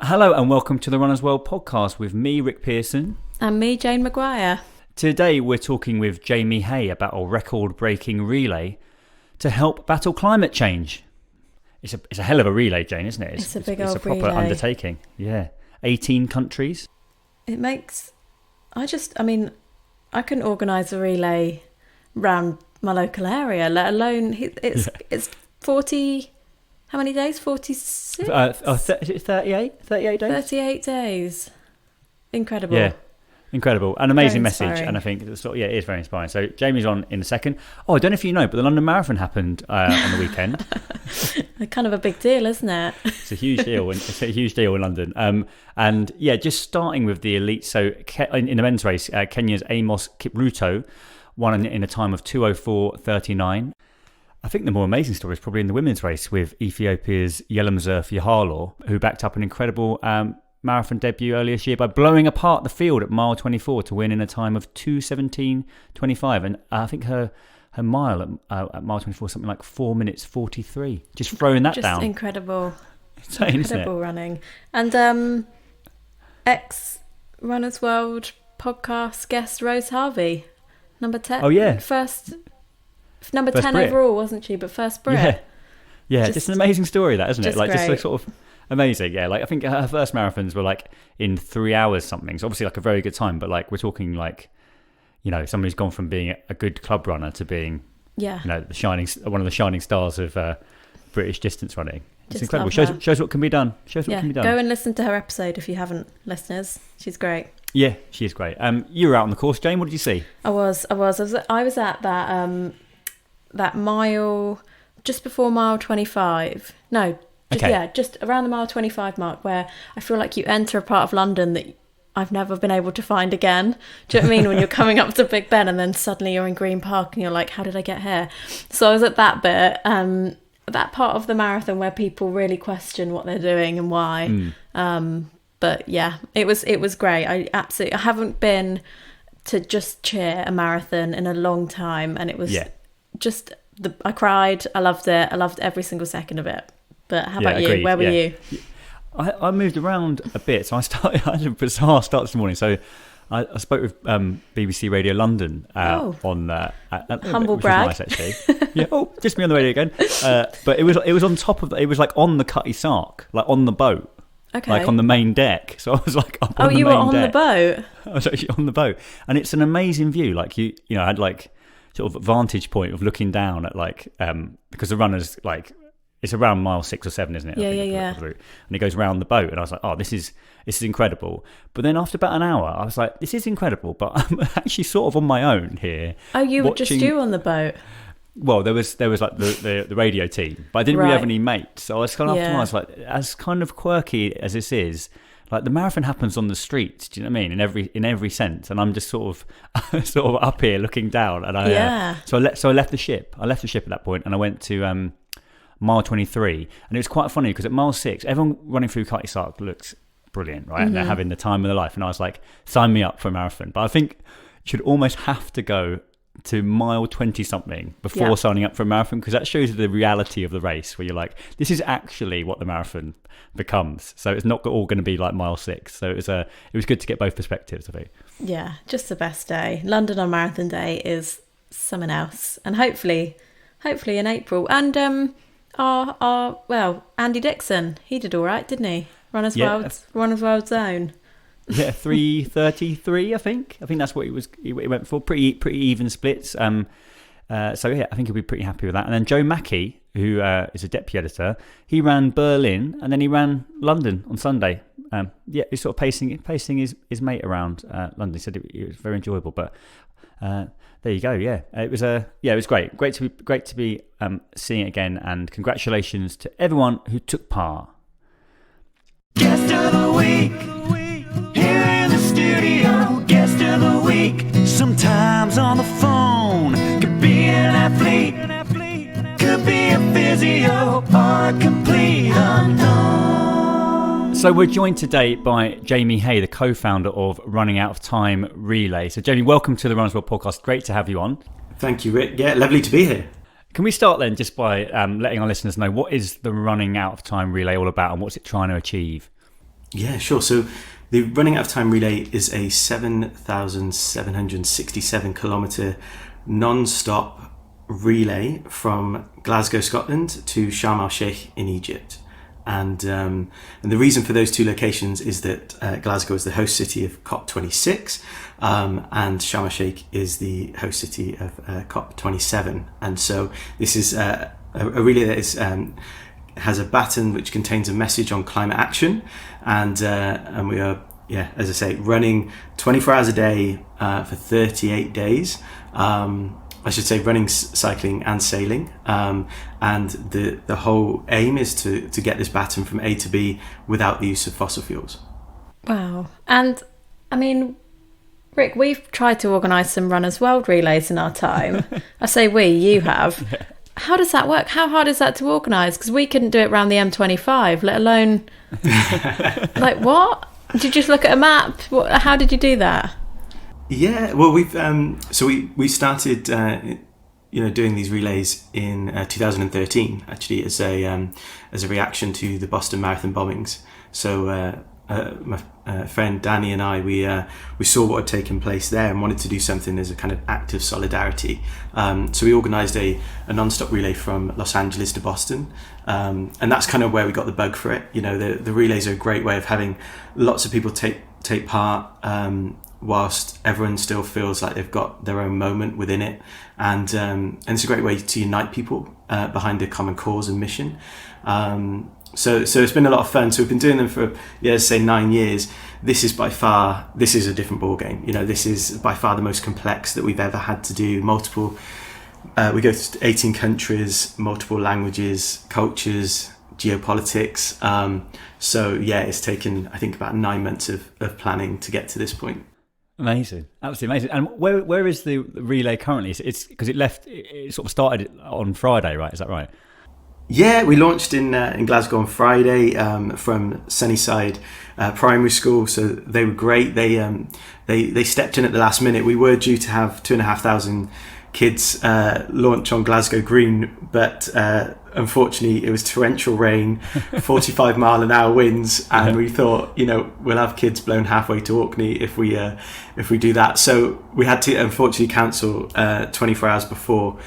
Hello and welcome to the Runners World podcast with me, Rick Pearson. And me, Jane Maguire. Today we're talking with Jamie Hay about a record-breaking relay to help battle climate change. It's a hell of a relay, Jane, isn't it? It's a big old proper relay. undertaking. Yeah. 18 countries. It makes... I couldn't organise a relay around my local area, let alone... It's 40... How many days? 46? 38? 38 days? 38 days. Incredible. Yeah. Incredible. An amazing Very message. inspiring. And I think, it is very inspiring. So Jamie's on in a second. Oh, I don't know if you know, but the London Marathon happened on the weekend. Kind of a big deal, isn't it? It's a huge deal. It's a huge deal in London. And yeah, just starting with the elite. So in the men's race, Kenya's Amos Kipruto won in a time of 2:04:39. I think the more amazing story is probably in the women's race with Ethiopia's Yelemzef Yahalo, who backed up an incredible marathon debut earlier this year by blowing apart the field at mile 24 to win in a time of 2:17:25. And I think her mile at mile 24 something like 4 minutes 43. Just throwing that down. Just incredible. Insane, Incredible isn't it? running. And ex Runners World podcast guest Rose Harvey, number 10. Oh yeah. Number First 10 Brit. overall, wasn't she? But first Brit. Yeah, just an amazing story, that, isn't it? Just Like, great. just sort of amazing. Yeah, like I think her first marathons were like in 3 hours something. So obviously like a very good time, but like we're talking like, you know, somebody's gone from being a good club runner to being, Yeah. you know, one of the shining stars of British distance running. It's Just incredible. love her. Shows what can be done. Go and listen to her episode if you haven't, listeners. She's great. Yeah, she is great. You were out on the course, Jane. What did you see? I was at that mile just before mile 25. No, just around the mile 25 mark, where I feel like you enter a part of London that I've never been able to find again. Do you know what I mean? When you're coming up to Big Ben and then suddenly you're in Green Park and you're like, how did I get here? So I was at that bit, that part of the marathon where people really question what they're doing and why. But yeah, it was great. I haven't been to just cheer a marathon in a long time, and it was just I cried. I loved it. I loved every single second of it. But how about you? Where were you? I moved around a bit. So I had a bizarre start this morning. So I spoke with BBC Radio London on humble which brag. was nice, actually. Yeah. Oh, just me on the radio again. But it was on top of it was like on the Cutty Sark, like on the boat. Okay. Like on the main deck. So I was like up on the main deck. Oh, you were on the boat? I was actually on the boat. And it's an amazing view. Like you know, I had like sort of vantage point of looking down at like, because the runners like, it's around mile 6 or 7, isn't it? Yeah. And it goes round the boat. And I was like, oh, this is incredible. But then after about an hour, I was like, this is incredible, but I'm actually sort of on my own here. Oh, you were just you on the boat? Well, there was like the radio team, but I didn't really have any mates. So I was kind of I was like, as kind of quirky as this is, like the marathon happens on the streets. Do you know what I mean? In every sense, and I'm just sort of up here looking down. And so I left the ship. I left the ship at that point, and I went to mile 23, and it was quite funny because at mile 6, everyone running through Cutty Sark looks brilliant, right? And they're having the time of their life, and I was like, sign me up for a marathon. But I think you should almost have to go to mile 20 something before signing up for a marathon, because that shows you the reality of the race, where you're like, this is actually what the marathon becomes. So it's not all going to be like mile 6. So it was good to get both perspectives, I think. Yeah, just the best day. London on Marathon Day is something else, and hopefully in April. And Andy Dixon, he did all right, didn't he? Runners World Zone. Yeah, 3:33, I think that's what he went for. Pretty even splits. So yeah, I think he'll be pretty happy with that. And then Joe Mackey, who is a deputy editor, he ran Berlin and then he ran London on Sunday. He's sort of pacing his mate around London. He said it was very enjoyable. But there you go. Yeah, it was great. Great to be seeing it again. And congratulations to everyone who took part. Guest of the week. Here in the studio, guest of the week. Sometimes on the phone, could be an athlete, could be a physio, or a complete unknown. So we're joined today by Jamie Hay, the co-founder of Running Out of Time Relay. So Jamie, welcome to the Runners World podcast. Great to have you on. Thank you, Rick. Yeah, lovely to be here. Can we start then just by letting our listeners know what is the Running Out of Time Relay all about and what's it trying to achieve? Yeah, sure. So the Running Out of Time relay is a 7,767 kilometre non-stop relay from Glasgow, Scotland to Sharm el-Sheikh in Egypt. And the reason for those two locations is that Glasgow is the host city of COP26 and Sharm el-Sheikh is the host city of COP27. And so this is a relay that is... has a baton which contains a message on climate action, and we are, as I say, running 24 hours a day for 38 days. I should say running, cycling and sailing, and the whole aim is to get this baton from A to B without the use of fossil fuels. Wow. And I mean, Rick, we've tried to organise some Runners World relays in our time. I say we, you have. How does that work? How hard is that to organise? Because we couldn't do it around the M25, let alone... like, what? Did you just look at a map? How did you do that? Yeah, well, we started, doing these relays in 2013, actually, as a reaction to the Boston Marathon bombings. So my friend Danny and I, we saw what had taken place there and wanted to do something as a kind of act of solidarity. So we organised a non-stop relay from Los Angeles to Boston, and that's kind of where we got the bug for it. You know, the relays are a great way of having lots of people take part, whilst everyone still feels like they've got their own moment within it, and it's a great way to unite people behind a common cause and mission. So it's been a lot of fun. So we've been doing them for, say 9 years. This is a different ball game. You know, this is by far the most complex that we've ever had to do. Multiple, we go to 18 countries, multiple languages, cultures, geopolitics. It's taken, I think, about 9 months of planning to get to this point. Amazing, absolutely amazing. And where is the relay currently? It's because it sort of started on Friday, right? Is that right? Yeah, we launched in Glasgow on Friday from Sunnyside Primary School. So they were great. They stepped in at the last minute. We were due to have 2,500 kids launch on Glasgow Green, but unfortunately it was torrential rain, 45-mile-an-hour winds, and we thought, we'll have kids blown halfway to Orkney if we do that. So we had to unfortunately cancel 24 hours before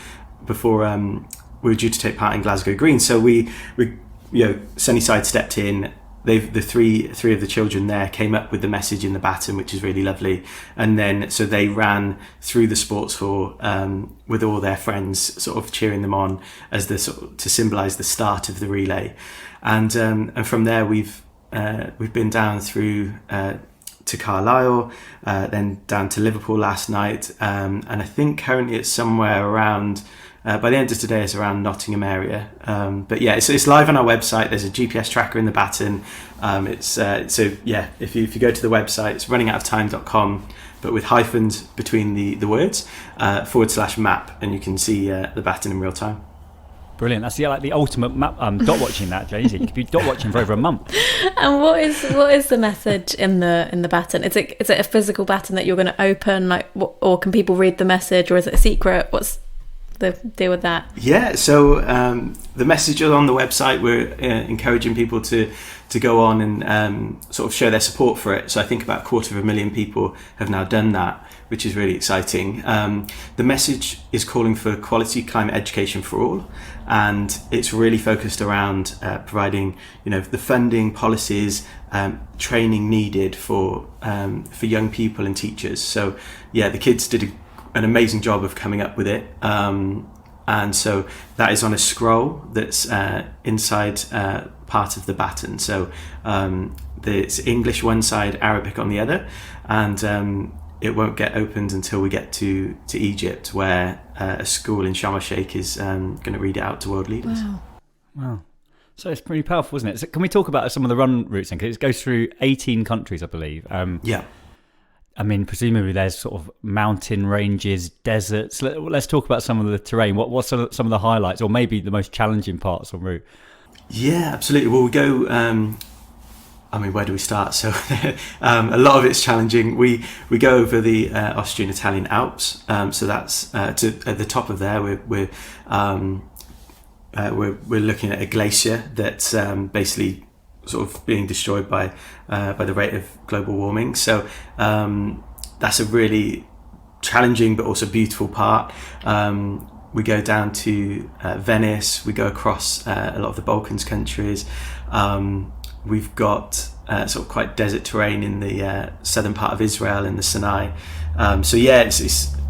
we were due to take part in Glasgow Green. So we Sunnyside stepped in. The three of the children there came up with the message in the baton, which is really lovely. And then so they ran through the sports hall with all their friends, sort of cheering them on as to symbolise the start of the relay. And from there we've been down through to Carlisle, then down to Liverpool last night, and I think currently it's somewhere around. By the end of today, it's around Nottingham area. But yeah, it's live on our website. There's a GPS tracker in the baton. If you go to the website, it's runningoutoftime.com, but with hyphens between the words, /map, and you can see the baton in real time. Brilliant. That's like the ultimate map, dot watching that, Jay-Z. You could be dot watching for over a month. And what is the message in the baton? Is it a physical baton that you're going to open, or can people read the message, or is it a secret? What's the deal with that? Yeah, so the message on the website, we're encouraging people to go on and sort of show their support for it. So I think about 250,000 people have now done that, which is really exciting. The message is calling for quality climate education for all, and it's really focused around providing the funding, policies, training needed for young people and teachers. So yeah, the kids did an amazing job of coming up with it, and so that is on a scroll that's inside part of the baton. So it's English one side, Arabic on the other, and it won't get opened until we get to Egypt, where a school in Sharm el-Sheikh is going to read it out to world leaders. Wow. So it's pretty powerful, isn't it? So can we talk about some of the run routes then? Because it goes through 18 countries, I believe. Yeah. I mean, presumably there's sort of mountain ranges, deserts. Let's talk about some of the terrain. What's some of the highlights, or maybe the most challenging parts en route? Yeah, absolutely. Well, we go. Where do we start? So a lot of it's challenging. We go over the Austrian-Italian Alps. So that's at the top of there. We're looking at a glacier that's basically sort of being destroyed by the rate of global warming. So that's a really challenging but also beautiful part. We go down to Venice, we go across a lot of the Balkans countries. We've got sort of quite desert terrain in the southern part of Israel, in the Sinai. So yeah,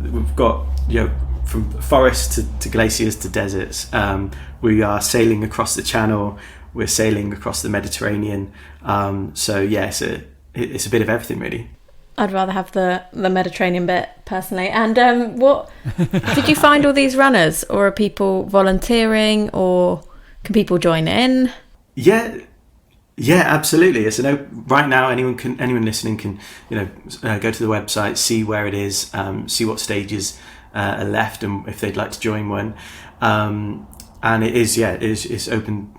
we've got, from forests to glaciers to deserts. We are sailing across the Channel, we're sailing across the Mediterranean. So yeah, it's a bit of everything really. I'd rather have the Mediterranean bit personally. And what did you find all these runners, or are people volunteering, or can people join in? Yeah, absolutely. So right now, anyone listening can go to the website, see where it is, see what stages are left, and if they'd like to join one. And it's open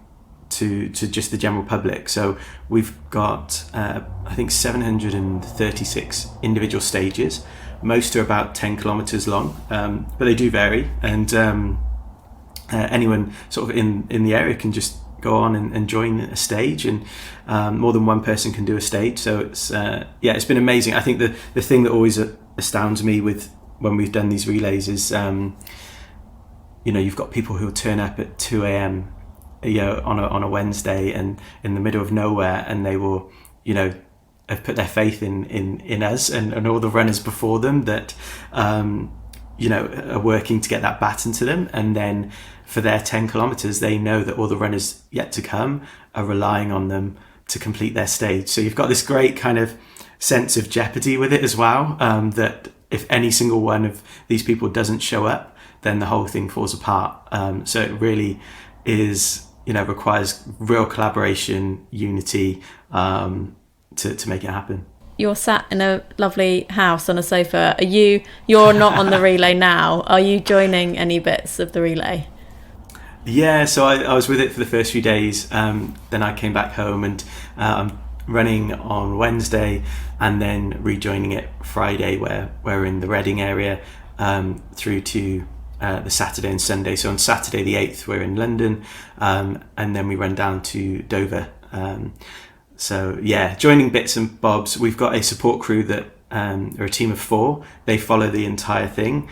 to just the general public. So we've got I think 736 individual stages. Most are about 10 kilometers long, but they do vary, and anyone sort of in the area can just go on and join a stage, and more than one person can do a stage. So it's been amazing. I think the thing that always astounds me with when we've done these relays is you've got people who will turn up at 2 a.m. On a Wednesday and in the middle of nowhere, and they will have put their faith in us and all the runners before them that are working to get that baton to them, and then for their 10 kilometers they know that all the runners yet to come are relying on them to complete their stage. So you've got this great kind of sense of jeopardy with it as well, that if any single one of these people doesn't show up, then the whole thing falls apart. So it really is, requires real collaboration, unity, to make it happen. You're sat in a lovely house on a sofa. You're not on the relay now. Are you joining any bits of the relay? Yeah, so I was with it for the first few days. Then I came back home, and I'm running on Wednesday, and then rejoining it Friday, where we're in the Reading area, through to the Saturday and Sunday. So on Saturday the 8th we're in London, and then we run down to Dover. So yeah, joining bits and bobs. We've got a support crew that are a team of 4. They follow the entire thing.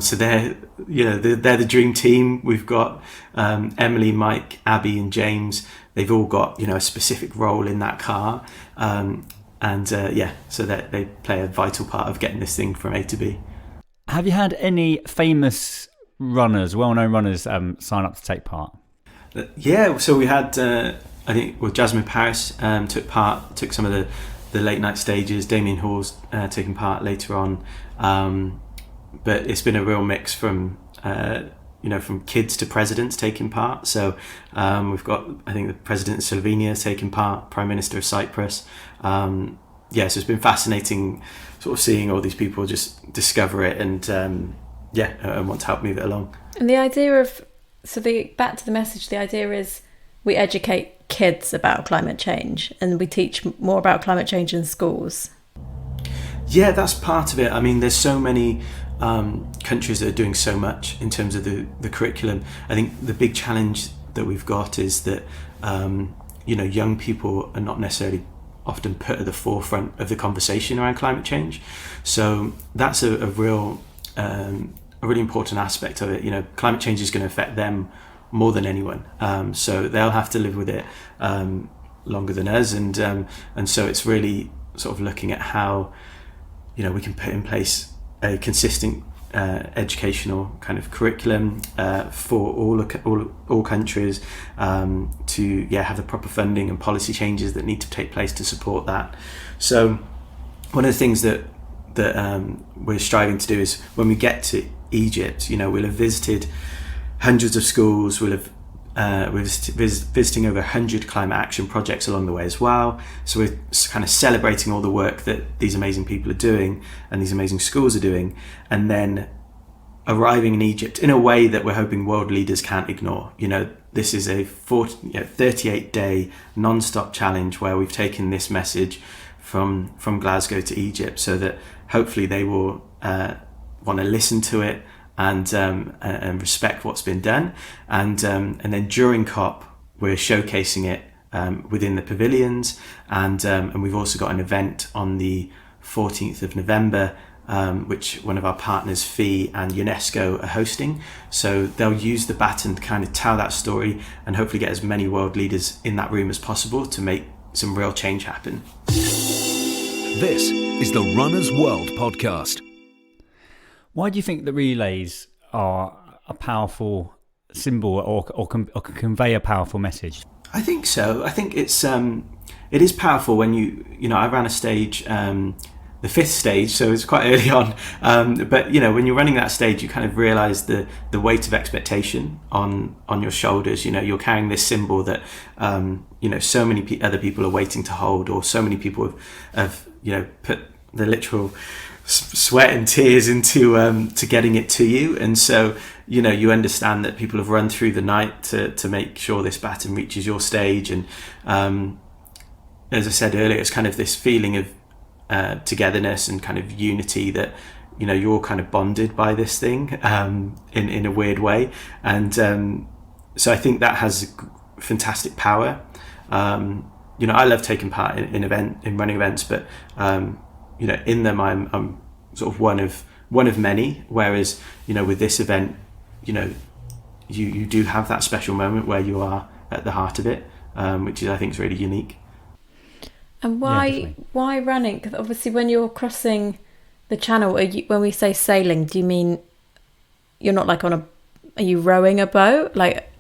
So they're the dream team. We've got Emily, Mike, Abby and James. They've all got a specific role in that car, so that they play a vital part of getting this thing from A to B. Have you had any famous runners, well-known runners, sign up to take part? Yeah, so we had Jasmine Paris took some of the late night stages. Damien Hall's taken part later on, but it's been a real mix from from kids to presidents taking part. So we've got, I think, the President of Slovenia taking part, Prime Minister of Cyprus. So it's been fascinating sort of seeing all these people just discover it and want to help move it along. And the idea of, back to the message, the idea is we educate kids about climate change and we teach more about climate change in schools. Yeah, that's part of it. I mean, there's so many countries that are doing so much in terms of the curriculum. I think the big challenge that we've got is that young people are not necessarily often put at the forefront of the conversation around climate change. So that's a really important aspect of it. Climate change is going to affect them more than anyone. So they'll have to live with it longer than us, and so it's really sort of looking at how we can put in place a consistent educational kind of curriculum for all countries, to have the proper funding and policy changes that need to take place to support that. So one of the things that we're striving to do is, when we get to Egypt, we'll have visited hundreds of schools, we'll have we're visiting over 100 climate action projects along the way as well. So we're kind of celebrating all the work that these amazing people are doing and these amazing schools are doing, and then arriving in Egypt in a way that we're hoping world leaders can't ignore. This is a 38-day non-stop challenge where we've taken this message from Glasgow to Egypt, so that hopefully they will want to listen to it and respect what's been done, and then during COP we're showcasing it within the pavilions, and we've also got an event on the 14th of November, which one of our partners, FEE and UNESCO, are hosting. So they'll use the baton to kind of tell that story and hopefully get as many world leaders in that room as possible to make some real change happen. This is the Runner's World podcast. Why do you think the relays are a powerful symbol or can convey a powerful message? I think so. I think it is powerful when I ran a stage, the 5th stage, so it's quite early on. But when you're running that stage, you kind of realise the weight of expectation on your shoulders. You're carrying this symbol that so many other people are waiting to hold, or so many people have put the literal sweat and tears into to getting it to you. And so you understand that people have run through the night to make sure this baton reaches your stage. And as I said earlier, it's kind of this feeling of togetherness and kind of unity that you're all kind of bonded by this thing in a weird way. And so I think that has fantastic power. I love taking part in running events, but in them I'm sort of one of many. Whereas with this event, you do have that special moment where you are at the heart of it, which I think is really unique. And why running? Because obviously when you're crossing the channel, when we say sailing, do you mean you're not like are you rowing a boat? Like,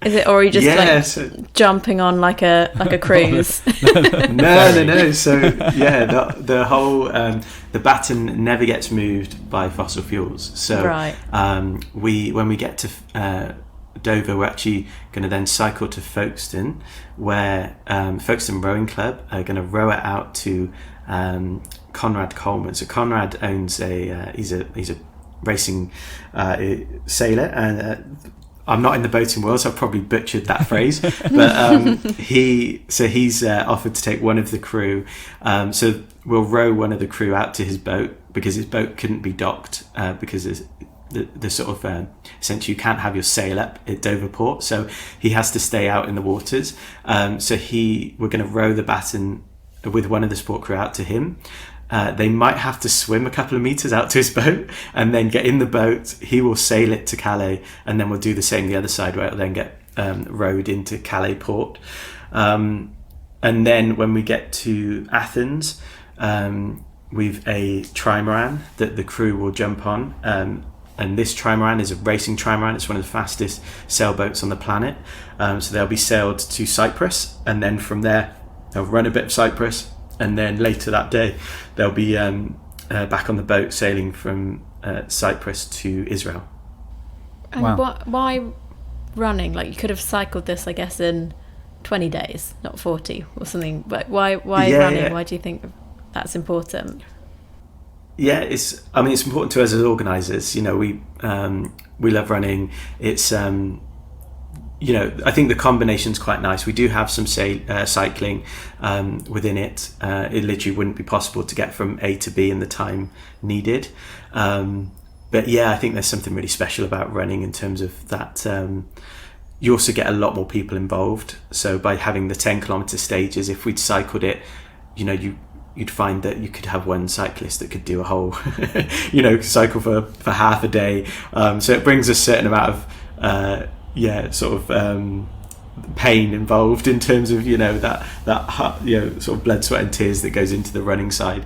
is it, or are you just jumping on like a cruise? No. So the whole the baton never gets moved by fossil fuels. So right. When we get to Dover, we're actually going to then cycle to Folkestone, where Folkestone Rowing Club are going to row it out to Conrad Coleman. So Conrad owns he's a racing sailor, and I'm not in the boating world, so I've probably butchered that phrase. But he's offered to take one of the crew. So we'll row one of the crew out to his boat, because his boat couldn't be docked because there's the sort of essentially you can't have your sail up at Dover Port, so he has to stay out in the waters. So we're going to row the baton with one of the sport crew out to him. They might have to swim a couple of meters out to his boat and then get in the boat. He will sail it to Calais, and then we'll do the same the other side, where it'll then get rowed into Calais port. And then when we get to Athens, we've a trimaran that the crew will jump on. And this trimaran is a racing trimaran. It's one of the fastest sailboats on the planet. So they'll be sailed to Cyprus, and then from there they'll run a bit of Cyprus, and then later that day they'll be back on the boat sailing from Cyprus to Israel. And why running? Like, you could have cycled this, I guess, in 20 days, not 40 or something. But why running? Yeah. Why do you think that's important? Yeah, it's important to us as organisers. We love running. It's I think the combination's quite nice. We do have some cycling within it. It literally wouldn't be possible to get from A to B in the time needed. But yeah, I think there's something really special about running in terms of that. You also get a lot more people involved. So by having the 10-kilometre stages, if we'd cycled it, you'd find that you could have one cyclist that could do a whole, cycle for half a day. So it brings a certain amount of, pain involved in terms of, that sort of blood, sweat and tears that goes into the running side.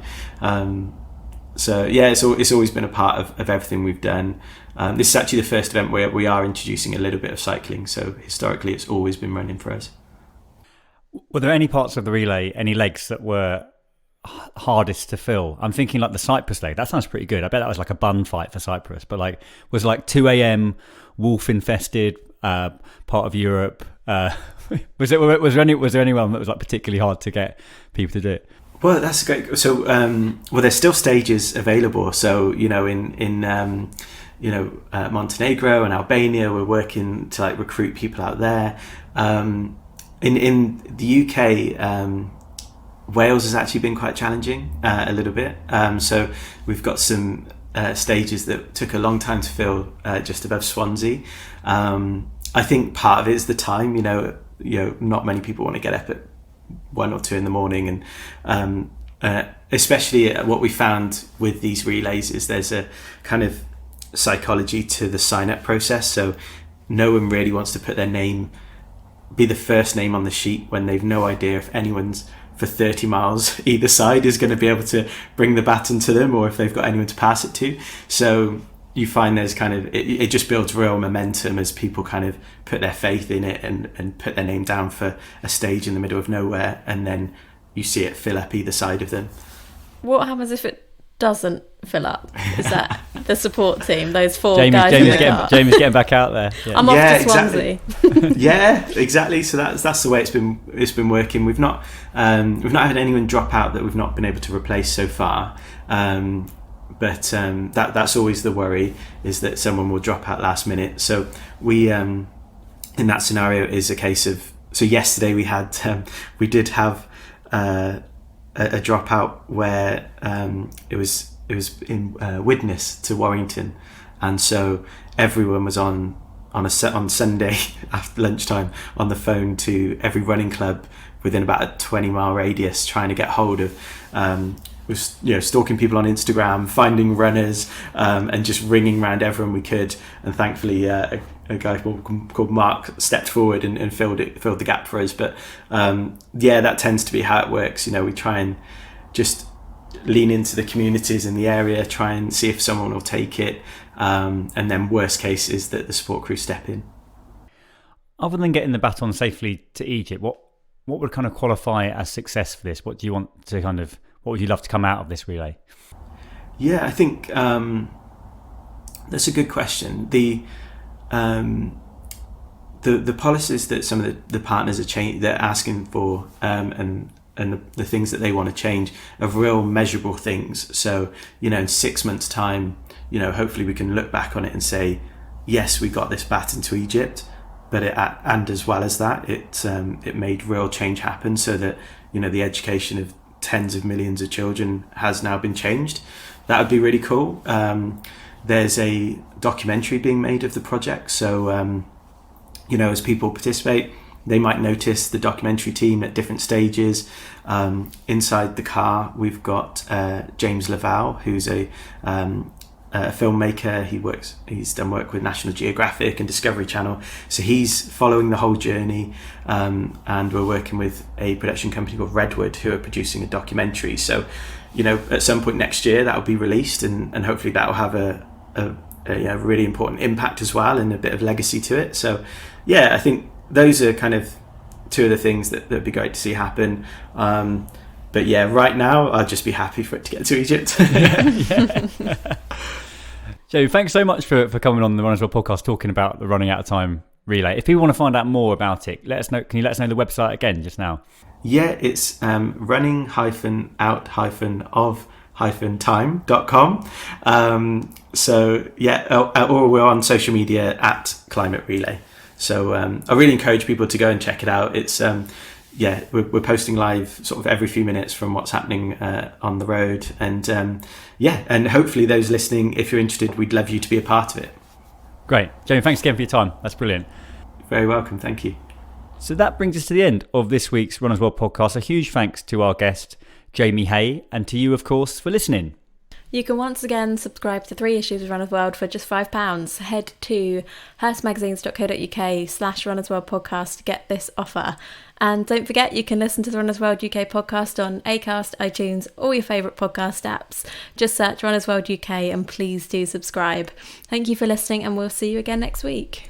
It's always been a part of everything we've done. This is actually the first event where we are introducing a little bit of cycling. So historically, it's always been running for us. Were there any parts of the relay, any legs that were hardest to fill? I'm thinking like the Cyprus leg. That sounds pretty good. I bet that was like a bun fight for Cyprus. But was 2 a.m. wolf infested part of Europe. Was there anyone that was particularly hard to get people to do it? Well, that's great. So there's still stages available. So in Montenegro and Albania, we're working to recruit people out there. In the UK, Wales has actually been quite challenging a little bit. So we've got some stages that took a long time to fill just above Swansea. I think part of it is the time. not many people want to get up at 1 or 2 in the morning, and especially what we found with these relays is there's a kind of psychology to the sign up process. So no one really wants to put their name, be the first name on the sheet when they've no idea if anyone's for 30 miles either side is going to be able to bring the baton to them, or if they've got anyone to pass it to. So you find there's kind of, it just builds real momentum as people kind of put their faith in it and put their name down for a stage in the middle of nowhere, and then you see it fill up either side of them. What happens if it doesn't fill up? Is that the support team, those 4 guys? Jamie's getting back out there. Yeah. I'm off to Swansea. Exactly. Yeah, exactly. So that's the way it's been working. We've not had anyone drop out that we've not been able to replace so far. But that's always the worry, is that someone will drop out last minute. So we in that scenario is a case of, so yesterday we did have a dropout where it was in Widnes to Warrington, and so everyone was on Sunday after lunchtime on the phone to every running club within about a 20-mile radius, trying to get hold of was stalking people on Instagram, finding runners, and just ringing around everyone we could. And thankfully a guy called Mark stepped forward and filled the gap for us. But that tends to be how it works. We try and just lean into the communities in the area, try and see if someone will take it, and then worst case is that the support crew step in. Other than getting the baton safely to Egypt, what would kind of qualify as success for this? What do you want to what would you love to come out of this relay? Yeah, I think that's a good question. The policies that some of the partners they're asking for, and the things that they want to change are real measurable things. So in 6 months' time, hopefully we can look back on it and say, yes, we got this baton to Egypt, but and as well as that, it made real change happen, so that the education of tens of millions of children has now been changed. That would be really cool. There's a documentary being made of the project, so as people participate, they might notice the documentary team at different stages. Inside the car, we've got James Laval, who's a filmmaker. He's done work with National Geographic and Discovery Channel, so he's following the whole journey, and we're working with a production company called Redwood, who are producing a documentary. So at some point next year that will be released, and hopefully that will have a really important impact as well, and a bit of legacy to it. So I think those are kind of two of the things that would be great to see happen. But right now I'll just be happy for it to get to Egypt. Joe, thanks so much for coming on the Runners World podcast, talking about the Running Out of Time relay. If people want to find out more about it, let us know. Can you let us know the website again just now? Yeah, it's running-out-of-time.com. Or we're on social media at Climate Relay. So I really encourage people to go and check it out. It's we're posting live sort of every few minutes from what's happening on the road, and and hopefully those listening, if you're interested, we'd love you to be a part of it. Great, Jamie, thanks again for your time. That's brilliant. Very welcome, thank you. So that brings us to the end of this week's Runners World podcast. A huge thanks to our guest Jamie Hay, and to you, of course, for listening. You can once again subscribe to 3 issues of Runners World for just £5. Head to hearstmagazines.co.uk/Runners World podcast to get this offer. And don't forget, you can listen to the Runners World UK podcast on Acast, iTunes, all your favourite podcast apps. Just search Runners World UK and please do subscribe. Thank you for listening, and we'll see you again next week.